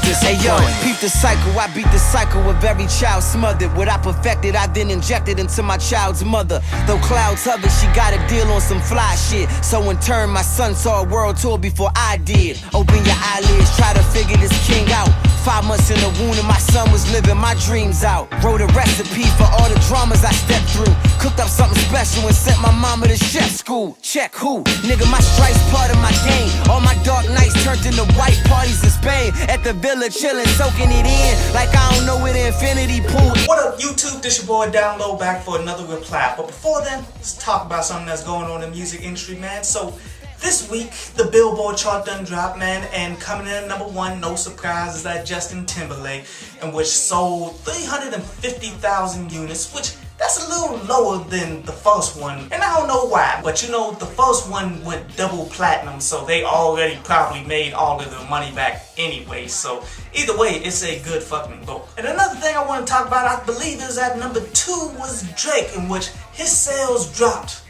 Hey yo, peep the cycle, I beat the cycle of every child smothered. What I perfected, I then injected into my child's mother. Though clouds hover, she got a deal on some fly shit. So in turn, my son saw a world tour before I did. Open your eyelids, try to figure this king out. 5 months in the womb and my son was living my dreams out. Wrote a recipe for all the dramas I stepped through. Cooked up something special and sent my mama to chef school. Check who? Nigga, my stripes part of my game. All my dark nights turned into white parties in Spain. At the villa chillin', soaking it in like I don't know where the infinity pool. What up YouTube, this your boy Download back for another reply. But before then, let's talk about something that's going on in the music industry, man. So this week, the Billboard chart done dropped, man, and coming in at number 1, no surprise, is that Justin Timberlake, in which sold 350,000 units, which that's a little lower than the first one, and I don't know why, but you know, the first one went double platinum, so they already probably made all of their money back anyway, so either way, it's a good fucking look. And another thing I want to talk about, I believe, is that number 2 was Drake, in which his sales dropped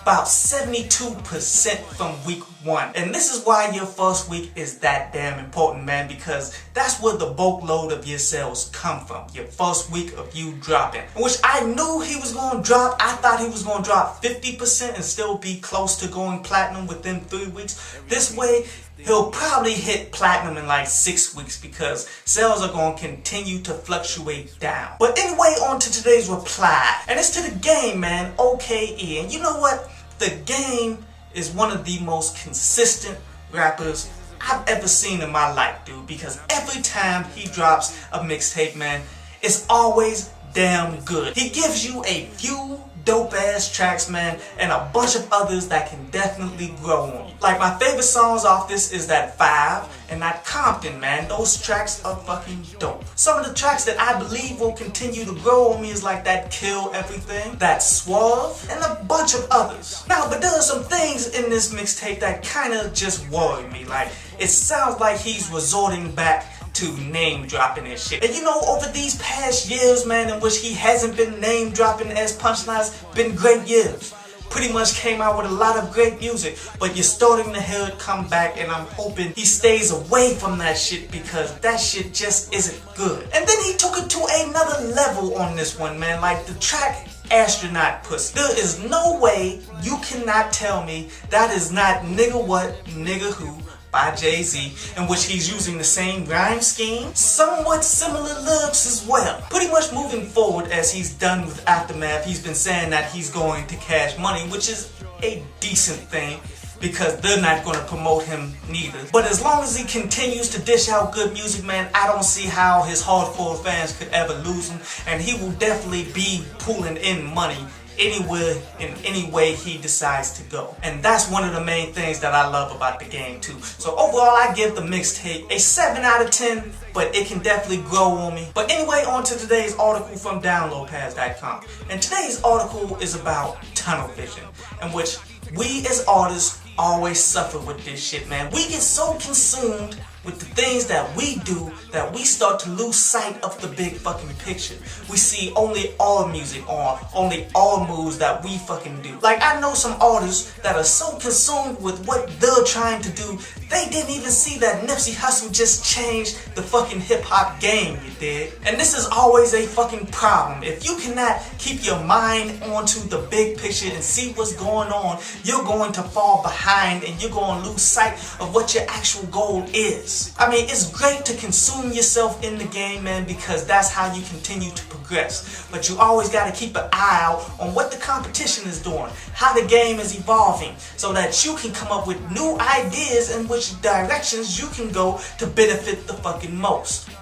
about 72% from week 1. And this is why your first week is that damn important, man, because that's where the bulk load of your sales come from. Your first week of you dropping. Which I knew he was going to drop. I thought he was going to drop 50% and still be close to going platinum within 3 weeks. This way, he'll probably hit platinum in like 6 weeks because sales are going to continue to fluctuate down. But anyway, on to today's reply. And it's to the game, man, OKE. And you know what? The Game is one of the most consistent rappers I've ever seen in my life, dude. Because every time he drops a mixtape, man, it's always damn good. He gives you a few dope ass tracks, man, and a bunch of others that can definitely grow on you. Like my favorite songs off this is that 5 and that Compton, man. Those tracks are fucking dope. Some of the tracks that I believe will continue to grow on me is like that Kill Everything, that Swerve, and a bunch of others. Now, but there are some things in this mixtape that kind of just worry me. Like, it sounds like he's resorting back to name dropping and shit. And you know, over these past years, man, in which he hasn't been name dropping as punchlines, been great years. Pretty much came out with a lot of great music, but you're starting to hear it come back, and I'm hoping he stays away from that shit because that shit just isn't good. And then he took it to another level on this one, man. Like the track Astronaut Pussy. There is no way you cannot tell me that is not Nigga What, Nigga Who by Jay-Z, in which he's using the same rhyme scheme, somewhat similar lyrics as well. Pretty much moving forward, as he's done with Aftermath, he's been saying that he's going to Cash Money, which is a decent thing because they're not going to promote him neither. But as long as he continues to dish out good music, man, I don't see how his hardcore fans could ever lose him, and he will definitely be pulling in money anywhere, in any way he decides to go. And that's one of the main things that I love about the game too. So overall, I give the mixtape a 7 out of 10, but it can definitely grow on me. But anyway, on to today's article from downloadpads.com. And today's article is about tunnel vision, in which we as artists always suffer with this shit, man. We get so consumed with the things that we do that we start to lose sight of the big fucking picture. We see only our music on, only our moves that we fucking do. Like, I know some artists that are so consumed with what they're trying to do, they didn't even see that Nipsey Hussle just changed the fucking hip-hop game, you dig? And this is always a fucking problem. If you cannot keep your mind onto the big picture and see what's going on, you're going to fall behind and you're going to lose sight of what your actual goal is. I mean, it's great to consume yourself in the game, man, because that's how you continue to progress. But you always got to keep an eye out on what the competition is doing, how the game is evolving, so that you can come up with new ideas in which directions you can go to benefit the fucking most. I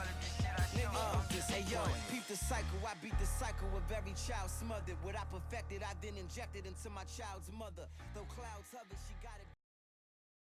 beat the cycle of every child smothered. What I perfected, I then injected into my child's mother. Though clouds hover, she got a